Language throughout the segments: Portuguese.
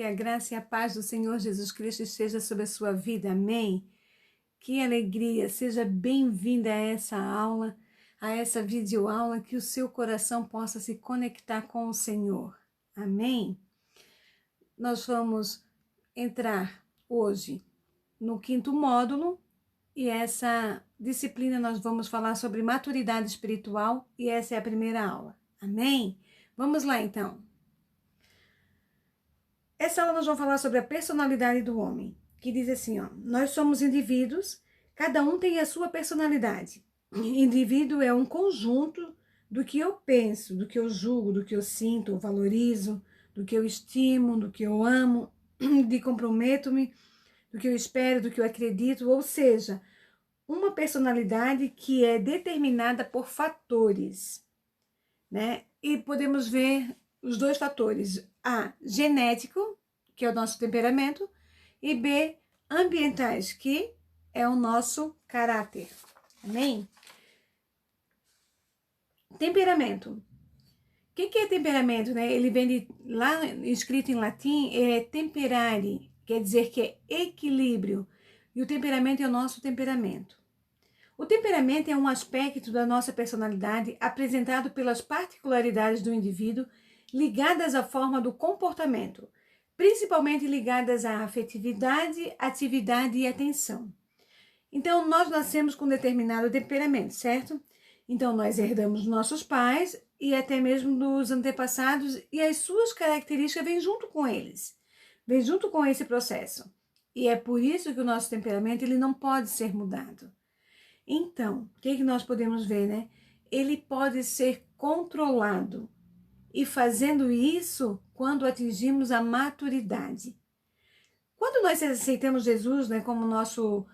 Que a graça e a paz do Senhor Jesus Cristo esteja sobre a sua vida. Amém? Que alegria. Seja bem-vinda a essa aula, a essa videoaula, que o seu coração possa se conectar com o Senhor. Amém? Nós vamos entrar hoje no 5º módulo e essa disciplina nós vamos falar sobre maturidade espiritual e essa é a primeira aula. Amém? Vamos lá então. Essa aula nós vamos falar sobre a personalidade do homem, que diz assim, ó, nós somos indivíduos, cada um tem a sua personalidade. Indivíduo é um conjunto do que eu penso, do que eu julgo, do que eu sinto, valorizo, do que eu estimo, do que eu amo, de comprometo-me, do que eu espero, do que eu acredito, ou seja, uma personalidade que é determinada por fatores, né? E podemos ver os dois fatores, A, genético, que é o nosso temperamento, e B, ambientais, que é o nosso caráter. Amém? Temperamento. O que é temperamento, né? Ele vem lá escrito em latim, é temperare, quer dizer que é equilíbrio. E o temperamento é o nosso temperamento. O temperamento é um aspecto da nossa personalidade apresentado pelas particularidades do indivíduo ligadas à forma do comportamento, principalmente ligadas à afetividade, atividade e atenção. Então, nós nascemos com determinado temperamento, certo? Então, nós herdamos dos nossos pais e até mesmo dos antepassados e as suas características vêm junto com eles, vêm junto com esse processo. E é por isso que o nosso temperamento ele não pode ser mudado. Então, o que nós podemos ver, né? Ele pode ser controlado e fazendo isso quando atingimos a maturidade. Quando nós aceitamos Jesus, né, como nosso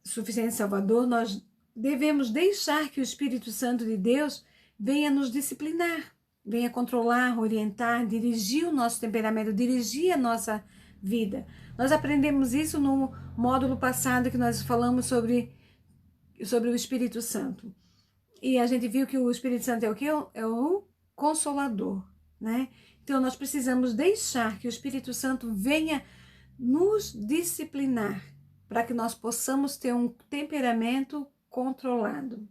suficiente Salvador, nós devemos deixar que o Espírito Santo de Deus venha nos disciplinar, venha controlar, orientar, dirigir o nosso temperamento, dirigir a nossa vida. Nós aprendemos isso no módulo passado que nós falamos sobre o Espírito Santo. E a gente viu que o Espírito Santo é o quê? É o Consolador, né? Então, nós precisamos deixar que o Espírito Santo venha nos disciplinar para que nós possamos ter um temperamento controlado.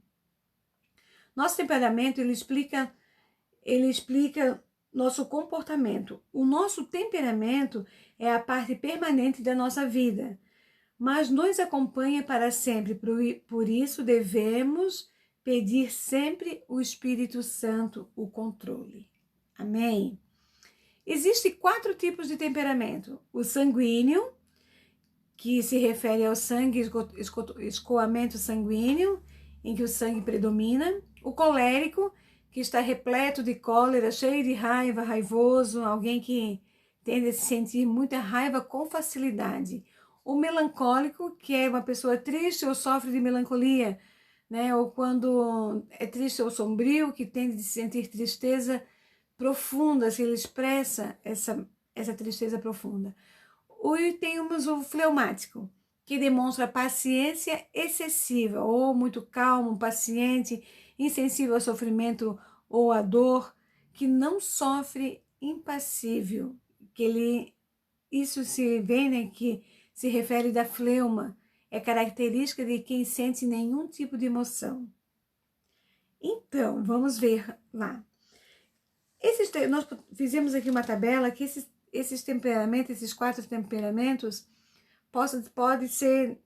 Nosso temperamento, ele explica nosso comportamento. O nosso temperamento é a parte permanente da nossa vida, mas nos acompanha para sempre. Por isso, devemos pedir sempre o Espírito Santo o controle. Amém? Existem 4 tipos de temperamento. O sanguíneo, que se refere ao sangue, escoamento sanguíneo, em que o sangue predomina. O colérico, que está repleto de cólera, cheio de raiva, raivoso, alguém que tende a se sentir muita raiva com facilidade. O melancólico, que é uma pessoa triste ou sofre de melancolia, né? Ou quando é triste ou sombrio, que tende a se sentir tristeza profunda, se ele expressa essa tristeza profunda. E temos o fleumático, que demonstra paciência excessiva, ou muito calmo, paciente, insensível ao sofrimento ou à dor, que não sofre, impassível, isso se vê, né, que se refere da fleuma, é característica de quem sente nenhum tipo de emoção. Então, vamos ver lá. Nós fizemos aqui uma tabela que esses temperamentos, esses 4 temperamentos, pode ser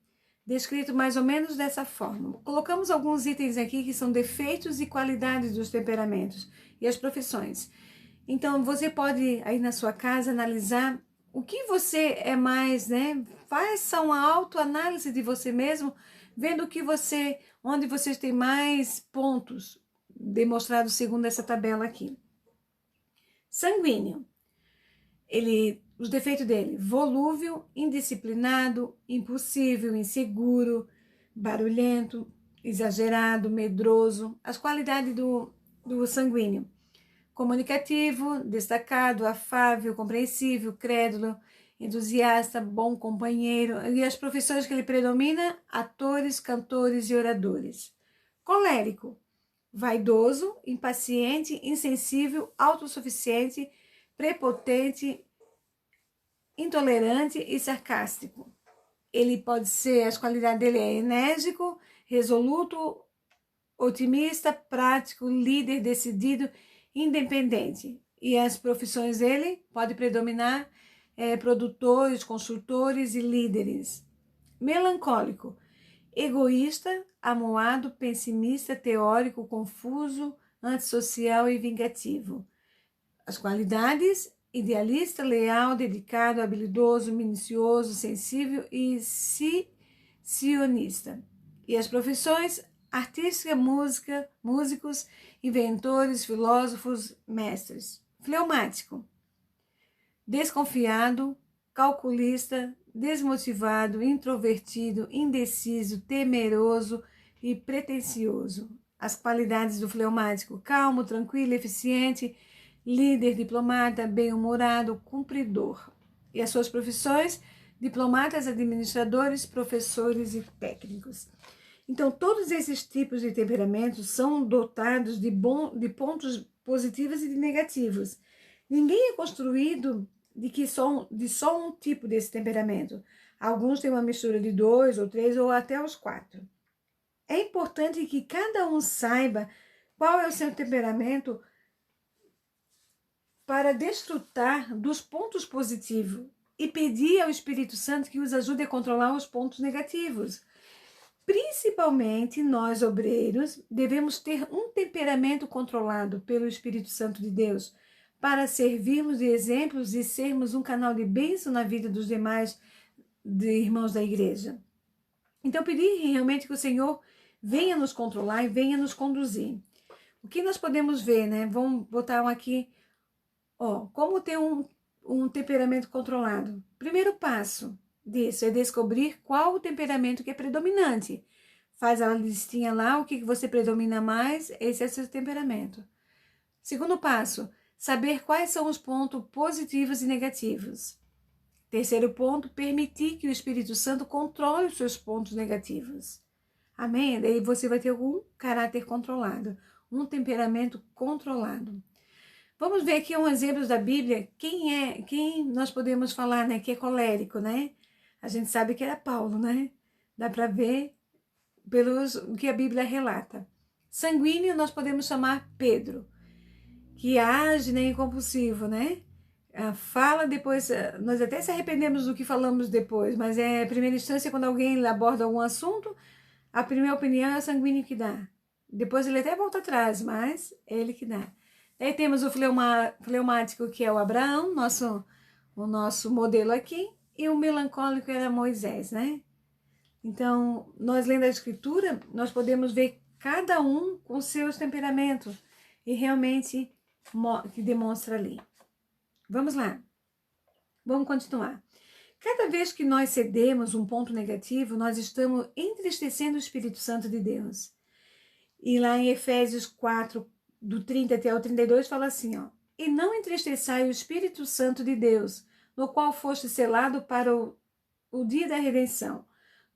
descrito mais ou menos dessa forma. Colocamos alguns itens aqui que são defeitos e qualidades dos temperamentos e as profissões. Então, você pode, aí na sua casa, analisar o que você é mais, né? Faça uma autoanálise de você mesmo, vendo onde você tem mais pontos, demonstrados segundo essa tabela aqui. Sanguíneo. Os defeitos dele: volúvel, indisciplinado, impulsivo, inseguro, barulhento, exagerado, medroso. As qualidades do sanguíneo: comunicativo, destacado, afável, compreensível, crédulo, entusiasta, bom companheiro. E as profissões que ele predomina: atores, cantores e oradores. Colérico: vaidoso, impaciente, insensível, autossuficiente, prepotente, intolerante e sarcástico. Ele pode ser, as qualidades dele é enérgico, resoluto, otimista, prático, líder, decidido, independente. E as profissões dele podem predominar produtores, consultores e líderes. Melancólico, egoísta, amuado, pessimista, teórico, confuso, antissocial e vingativo. As qualidades: idealista, leal, dedicado, habilidoso, minucioso, sensível e sionista. E as profissões: artística, música, músicos, inventores, filósofos, mestres. Fleumático, desconfiado, calculista, desmotivado, introvertido, indeciso, temeroso e pretensioso. As qualidades do fleumático: calmo, tranquilo, eficiente, líder, diplomata, bem-humorado, cumpridor. E as suas profissões: diplomatas, administradores, professores e técnicos. Então, todos esses tipos de temperamentos são dotados de pontos positivos e de negativos. Ninguém é construído de só um tipo desse temperamento. Alguns têm uma mistura de 2 ou 3 ou até os 4. É importante que cada um saiba qual é o seu temperamento para desfrutar dos pontos positivos e pedir ao Espírito Santo que os ajude a controlar os pontos negativos. Principalmente nós, obreiros, devemos ter um temperamento controlado pelo Espírito Santo de Deus para servirmos de exemplos e sermos um canal de bênção na vida dos demais irmãos da igreja. Então, pedir realmente que o Senhor venha nos controlar e venha nos conduzir. O que nós podemos ver, né? Vamos botar aqui, como ter um temperamento controlado. Primeiro passo disso é descobrir qual o temperamento que é predominante. Faz a listinha lá, o que você predomina mais, esse é o seu temperamento. Segundo passo, saber quais são os pontos positivos e negativos. Terceiro ponto, permitir que o Espírito Santo controle os seus pontos negativos. Amém? Daí você vai ter algum caráter controlado, um temperamento controlado. Vamos ver aqui um exemplo da Bíblia. Quem nós podemos falar, né, que é colérico, né? A gente sabe que era Paulo, né? Dá para ver o que a Bíblia relata. Sanguíneo nós podemos chamar Pedro, que age, né, incompulsivo, né? Fala depois, nós até se arrependemos do que falamos depois, mas a primeira instância, quando alguém aborda algum assunto, a primeira opinião é o sanguíneo que dá. Depois ele até volta atrás, mas é ele que dá. Aí temos o fleumático, que é o Abraão, o nosso modelo aqui, e o melancólico era Moisés, né? Então, nós lendo a Escritura, nós podemos ver cada um com seus temperamentos e realmente que demonstra ali. Vamos lá. Vamos continuar. Cada vez que nós cedemos um ponto negativo, nós estamos entristecendo o Espírito Santo de Deus. E lá em Efésios 4, do 30 até o 32, fala assim, e não entristeçai o Espírito Santo de Deus, no qual foste selado para o dia da redenção.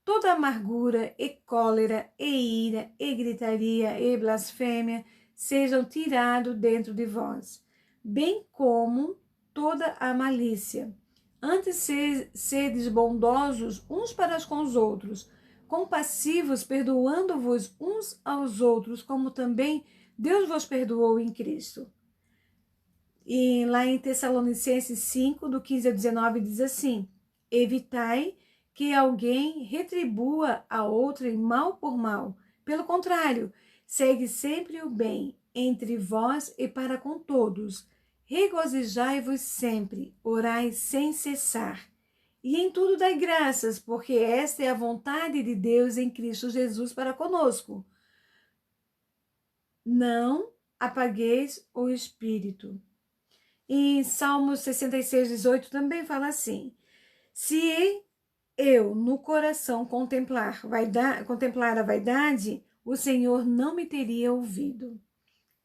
Toda amargura, e cólera, e ira, e gritaria, e blasfêmia sejam tirados dentro de vós, bem como toda a malícia. Antes sedes bondosos uns para com os outros, compassivos, perdoando-vos uns aos outros, como também Deus vos perdoou em Cristo. E lá em Tessalonicenses 5, do 15 a 19, diz assim, evitai que alguém retribua a outrem mal por mal. Pelo contrário, segue sempre o bem entre vós e para com todos. Regozijai-vos sempre, orai sem cessar. E em tudo dai graças, porque esta é a vontade de Deus em Cristo Jesus para conosco. Não apagueis o Espírito. Em Salmos 66, 18 também fala assim, se eu no coração contemplar a vaidade, o Senhor não me teria ouvido.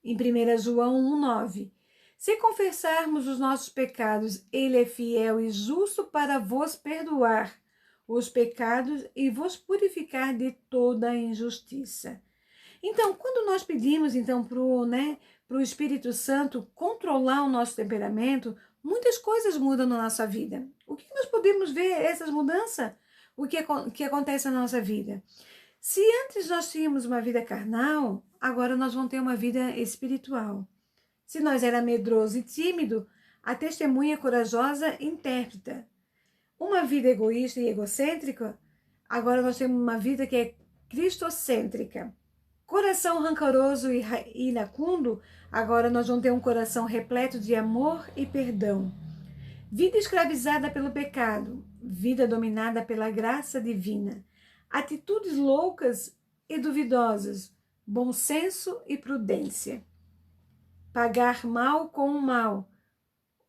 Em 1 João 1,9, se confessarmos os nossos pecados, Ele é fiel e justo para vos perdoar os pecados e vos purificar de toda a injustiça. Então, quando nós pedimos para o Espírito Santo controlar o nosso temperamento, muitas coisas mudam na nossa vida. O que podemos ver essas mudanças, o que acontece na nossa vida. Se antes nós tínhamos uma vida carnal, agora nós vamos ter uma vida espiritual. Se nós era medroso e tímido, a testemunha corajosa intérpreta. Uma vida egoísta e egocêntrica, agora nós temos uma vida que é cristocêntrica. Coração rancoroso e iracundo, agora nós vamos ter um coração repleto de amor e perdão. Vida escravizada pelo pecado, vida dominada pela graça divina. Atitudes loucas e duvidosas, bom senso e prudência. Pagar mal com o mal,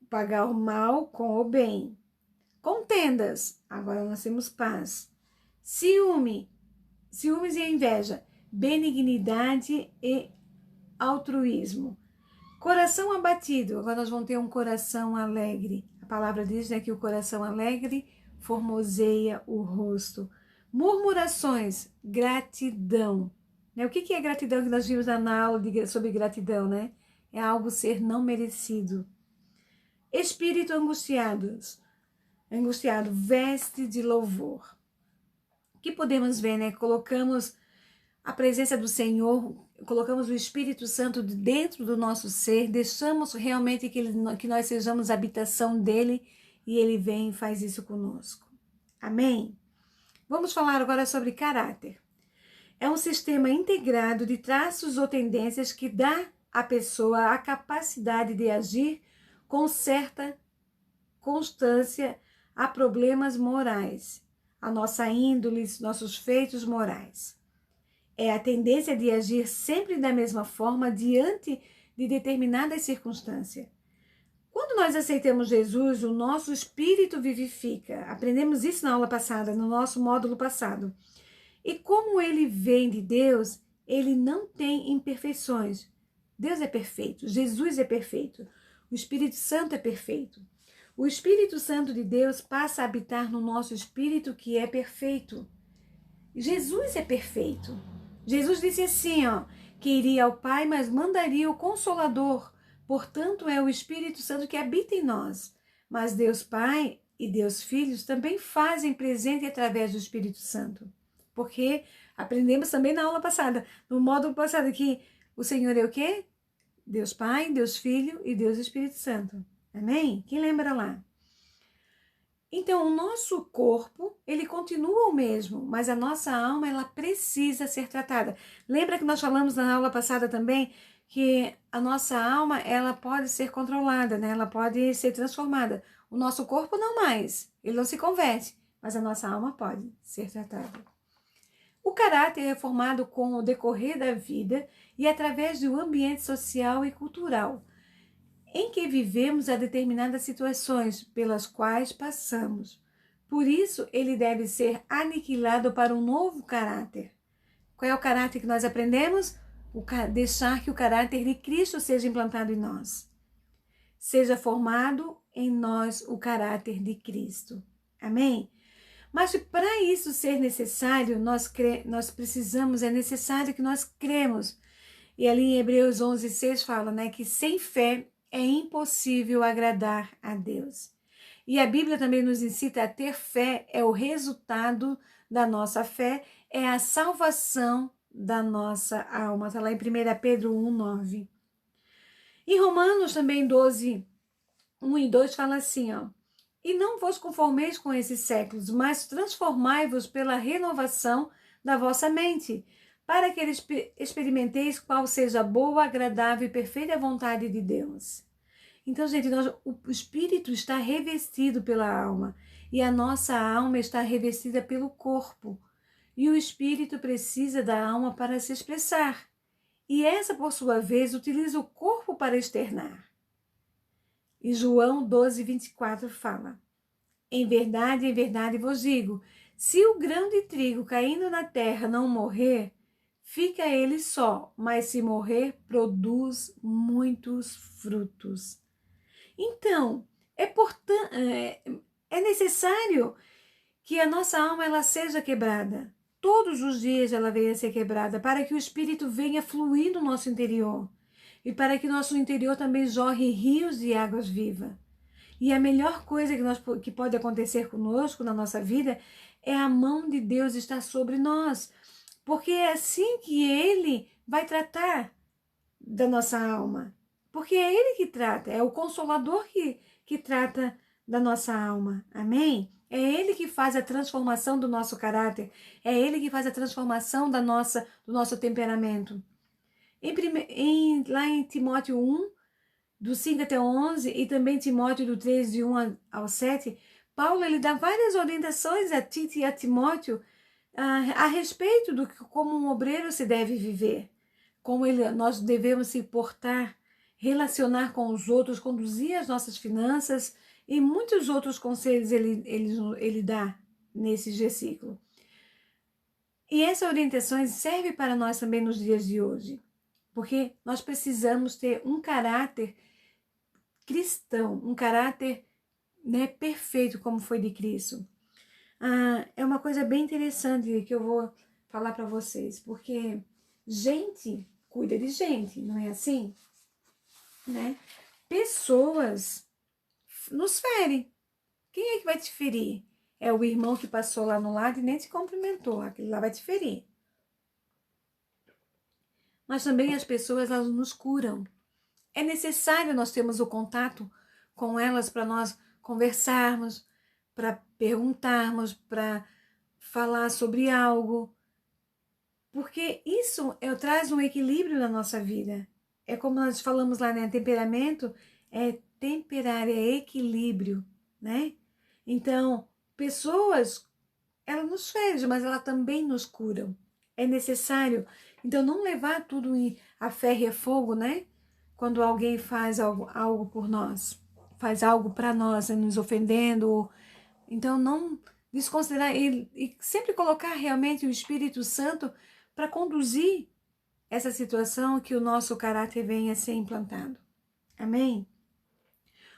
pagar o mal com o bem. Contendas, agora nós temos paz. Ciúmes e inveja, benignidade e altruísmo. Coração abatido, agora nós vamos ter um coração alegre. A palavra diz, né, que o coração alegre formoseia o rosto. Murmurações, gratidão. O que é gratidão que nós vimos na aula sobre gratidão, né? É algo ser não merecido. Espírito angustiado, veste de louvor. O que podemos ver, né? Colocamos a presença do Senhor, colocamos o Espírito Santo dentro do nosso ser, deixamos realmente que nós sejamos habitação dele e ele vem e faz isso conosco. Amém? Vamos falar agora sobre caráter. É um sistema integrado de traços ou tendências que dá à pessoa a capacidade de agir com certa constância a problemas morais, a nossa índole, nossos feitos morais. É a tendência de agir sempre da mesma forma diante de determinadas circunstâncias. Quando nós aceitamos Jesus, o nosso espírito vivifica. Aprendemos isso na aula passada, no nosso módulo passado. E como ele vem de Deus, ele não tem imperfeições. Deus é perfeito, Jesus é perfeito, o Espírito Santo é perfeito. O Espírito Santo de Deus passa a habitar no nosso espírito que é perfeito. Jesus é perfeito. Jesus disse assim, que iria ao Pai, mas mandaria o Consolador. Portanto, é o Espírito Santo que habita em nós. Mas Deus Pai e Deus Filho também fazem presente através do Espírito Santo. Porque aprendemos também na aula passada, no módulo passado, que o Senhor é o quê? Deus Pai, Deus Filho e Deus Espírito Santo. Amém? Quem lembra lá? Então, o nosso corpo, ele continua o mesmo, mas a nossa alma, ela precisa ser tratada. Lembra que nós falamos na aula passada também que a nossa alma, ela pode ser controlada, né? Ela pode ser transformada. O nosso corpo não mais, ele não se converte, mas a nossa alma pode ser tratada. O caráter é formado com o decorrer da vida e através do ambiente social e cultural em que vivemos a determinadas situações pelas quais passamos. Por isso, ele deve ser aniquilado para um novo caráter. Qual é o caráter que nós aprendemos? Deixar que o caráter de Cristo seja implantado em nós. Seja formado em nós o caráter de Cristo. Amém? Mas para isso ser necessário, é necessário que nós cremos. E ali em Hebreus 11:6 fala, né, que sem fé é impossível agradar a Deus. E a Bíblia também nos incita a ter fé, é o resultado da nossa fé, é a salvação da nossa alma. Está lá em 1 Pedro 1:9. Em Romanos também 12:1 e 2 fala assim, e não vos conformeis com esses séculos, mas transformai-vos pela renovação da vossa mente, para que experimenteis qual seja a boa, agradável e perfeita vontade de Deus. Então, gente, o espírito está revestido pela alma e a nossa alma está revestida pelo corpo. E o espírito precisa da alma para se expressar. E essa, por sua vez, utiliza o corpo para externar. E João 12:24 fala, em verdade vos digo, se o grão de trigo caindo na terra não morrer, fica ele só, mas se morrer, produz muitos frutos. Então, é necessário que a nossa alma ela seja quebrada. Todos os dias ela venha a ser quebrada, para que o Espírito venha fluir no nosso interior. E para que nosso interior também jorre rios de águas vivas. E a melhor coisa que pode acontecer conosco na nossa vida é a mão de Deus estar sobre nós. Porque é assim que Ele vai tratar da nossa alma. Porque é Ele que trata, é o Consolador que trata da nossa alma. Amém? É Ele que faz a transformação do nosso caráter. É Ele que faz a transformação do nosso temperamento. Lá em Timóteo 1, do 5 até 11, e também Timóteo do 3, de 1 ao 7, Paulo ele dá várias orientações a Tito e a Timóteo a respeito do que como um obreiro se deve viver, como nós devemos se portar, relacionar com os outros, conduzir as nossas finanças e muitos outros conselhos ele dá nesse versículo. E essa orientação serve para nós também nos dias de hoje, porque nós precisamos ter um caráter cristão, um caráter, né, perfeito como foi de Cristo. É uma coisa bem interessante que eu vou falar para vocês, porque gente cuida de gente, não é assim? Né? Pessoas nos ferem. Quem é que vai te ferir? É o irmão que passou lá no lado e nem te cumprimentou, aquele lá vai te ferir. Mas também as pessoas, elas nos curam. É necessário nós termos o contato com elas para nós conversarmos, para perguntarmos, para falar sobre algo, porque isso traz um equilíbrio na nossa vida. É como nós falamos lá, né? Temperamento é temperar, é equilíbrio, né? Então, pessoas, elas nos ferem, mas elas também nos curam. É necessário, então, não levar tudo a ferro e a fogo, né? Quando alguém faz algo por nós, faz algo para nós, né? Nos ofendendo. Então, não desconsiderar e sempre colocar realmente o Espírito Santo para conduzir essa situação, que o nosso caráter venha a ser implantado. Amém?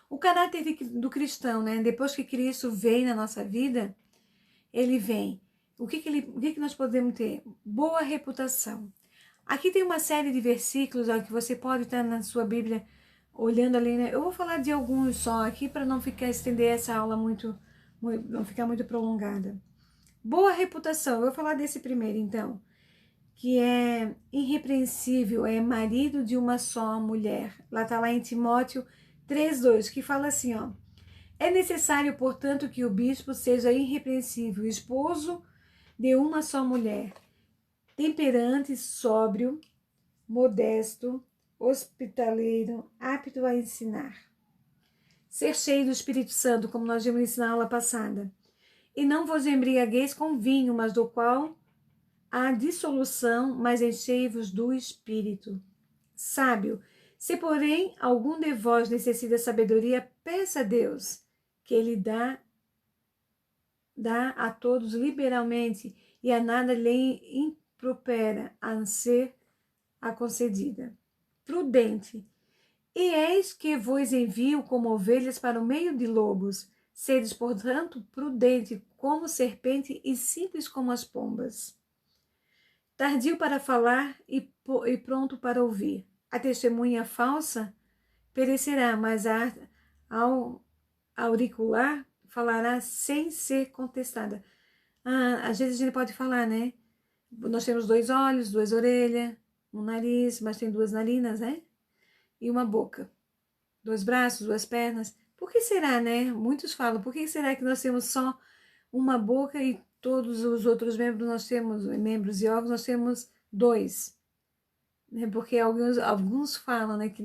O caráter do cristão, né? Depois que Cristo vem na nossa vida, ele vem. O que nós podemos ter? Boa reputação. Aqui tem uma série de versículos que você pode estar na sua Bíblia olhando ali, né? Eu vou falar de alguns só aqui para não estender essa aula não ficar muito prolongada. Boa reputação. Eu vou falar desse primeiro, então, que é irrepreensível, é marido de uma só mulher. Tá lá em Timóteo 3:2, que fala assim, ó: é necessário, portanto, que o bispo seja irrepreensível, esposo de uma só mulher, temperante, sóbrio, modesto, hospitaleiro, apto a ensinar. Ser cheio do Espírito Santo, como nós vimos ensinar na aula passada. E não vos embriagueis com vinho, mas do qual há dissolução, mas enchei-vos do Espírito. Sábio, se porém algum de vós necessita sabedoria, peça a Deus, que Ele dá a todos liberalmente, e a nada lhe impropera a ser a concedida. Prudente, e eis que vos envio como ovelhas para o meio de lobos. Sedes, portanto, prudente como serpente e simples como as pombas. Tardio para falar e pronto para ouvir. A testemunha falsa perecerá, mas ao auricular falará sem ser contestada. Às vezes a gente pode falar, né? Nós temos 2 olhos, 2 orelhas, um nariz, mas tem 2 narinas, né? E uma boca. 2 braços, 2 pernas. Por que será, né? Muitos falam, por que será que nós temos só uma boca e todos os outros membros e órgãos, nós temos 2? Né? Porque alguns falam, né, que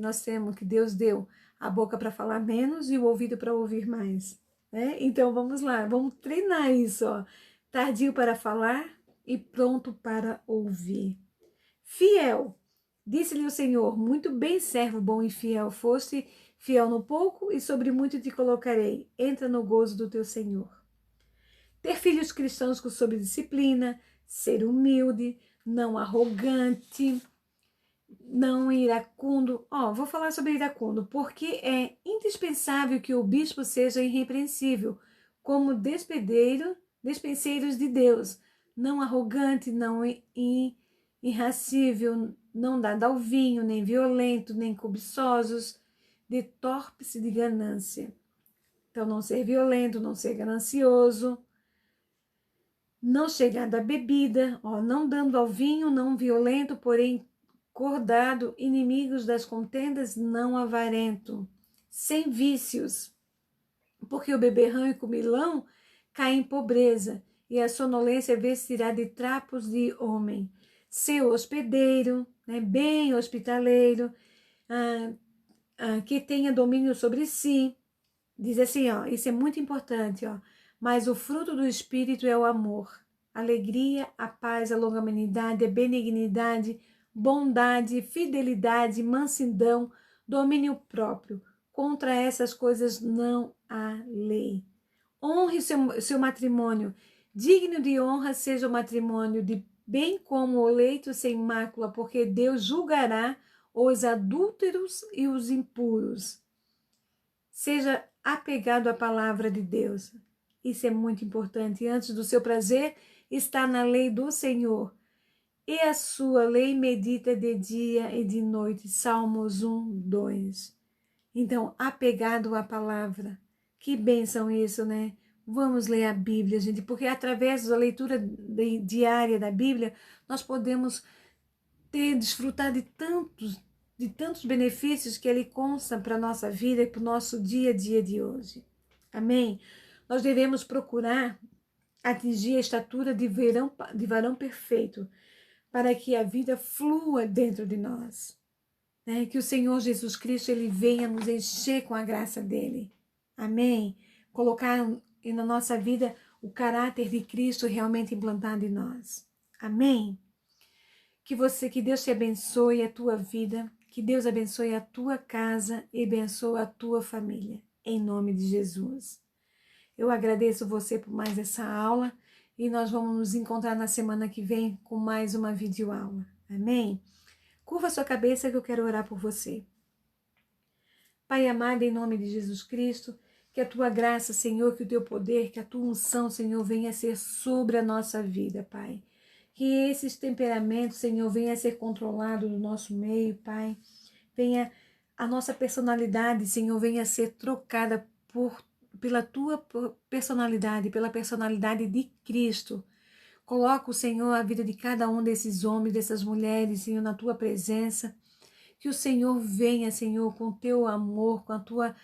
que Deus deu a boca para falar menos e o ouvido para ouvir mais. Né? Então vamos lá, vamos treinar isso. Ó. Tardio para falar e pronto para ouvir. Fiel. Disse-lhe o Senhor: muito bem, servo bom e fiel, foste fiel no pouco e sobre muito te colocarei. Entra no gozo do teu Senhor. Ter filhos cristãos sob disciplina, ser humilde, não arrogante, não iracundo. Vou falar sobre iracundo, porque é indispensável que o bispo seja irrepreensível, como despenseiros de Deus, não arrogante, não irracível, não dado ao vinho, nem violento, nem cobiçosos, de torpe-se de ganância. Então, não ser violento, não ser ganancioso, não chegando à bebida, não dando ao vinho, não violento, porém cordado, inimigos das contendas, não avarento, sem vícios, porque o beberrão e comilão caem em pobreza, e a sonolência vestirá de trapos de homem. Seu hospedeiro, né, bem hospitaleiro, que tenha domínio sobre si. Diz assim, isso é muito importante, mas o fruto do Espírito é o amor, a alegria, a paz, a longanimidade, a benignidade, bondade, fidelidade, mansidão, domínio próprio. Contra essas coisas não há lei. Honre seu matrimônio. Digno de honra seja o matrimônio, bem como o leito sem mácula, porque Deus julgará os adúlteros e os impuros. Seja apegado à palavra de Deus. Isso é muito importante. Antes do seu prazer está na lei do Senhor, e a sua lei medita de dia e de noite. Salmos 1, 2. Então, apegado à palavra. Que bênção isso, né? Vamos ler a Bíblia, gente, porque através da leitura diária da Bíblia, nós podemos desfrutar de tantos benefícios que ele consta para a nossa vida e para o nosso dia a dia de hoje. Amém? Nós devemos procurar atingir a estatura de varão perfeito, para que a vida flua dentro de nós. Né? Que o Senhor Jesus Cristo ele venha nos encher com a graça dele. Amém? Colocar na nossa vida o caráter de Cristo realmente implantado em nós. Amém? Que Deus te abençoe a tua vida, que Deus abençoe a tua casa e abençoe a tua família, em nome de Jesus. Eu agradeço você por mais essa aula e nós vamos nos encontrar na semana que vem com mais uma videoaula. Amém? Curva sua cabeça que eu quero orar por você. Pai amado, em nome de Jesus Cristo, que a tua graça, Senhor, que o teu poder, que a tua unção, Senhor, venha a ser sobre a nossa vida, Pai. Que esses temperamentos, Senhor, venha a ser controlado no nosso meio, Pai. Venha a nossa personalidade, Senhor, venha a ser trocada pela tua personalidade, pela personalidade de Cristo. Coloca, o Senhor, a vida de cada um desses homens, dessas mulheres, Senhor, na tua presença. Que o Senhor venha, Senhor, com o teu amor, com a tua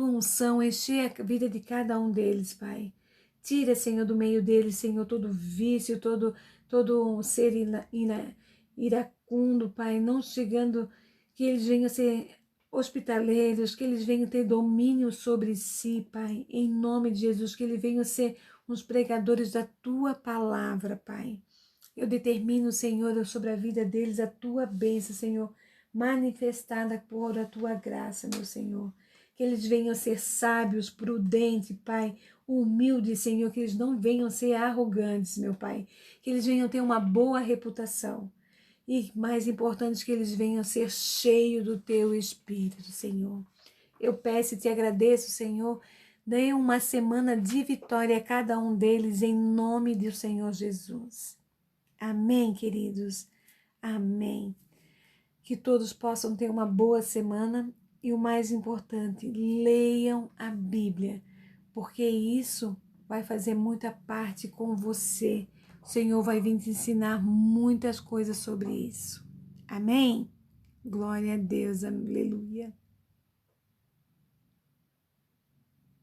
unção, encher a vida de cada um deles, Pai. Tira, Senhor, do meio deles, Senhor, todo vício, todo ser iracundo, Pai, não chegando, que eles venham ser hospitaleiros, que eles venham ter domínio sobre si, Pai, em nome de Jesus, que eles venham ser uns pregadores da tua palavra, Pai. Eu determino, Senhor, sobre a vida deles a tua bênção, Senhor, manifestada por a tua graça, meu Senhor. Que eles venham ser sábios, prudentes, Pai, humildes, Senhor, que eles não venham ser arrogantes, meu Pai. Que eles venham ter uma boa reputação. E mais importante, que eles venham ser cheios do teu Espírito, Senhor. Eu peço e te agradeço, Senhor. Dê uma semana de vitória a cada um deles, em nome do Senhor Jesus. Amém, queridos. Amém. Que todos possam ter uma boa semana e o mais importante, leiam a Bíblia, porque isso vai fazer muita parte com você. O Senhor vai vir te ensinar muitas coisas sobre isso. Amém? Glória a Deus, aleluia.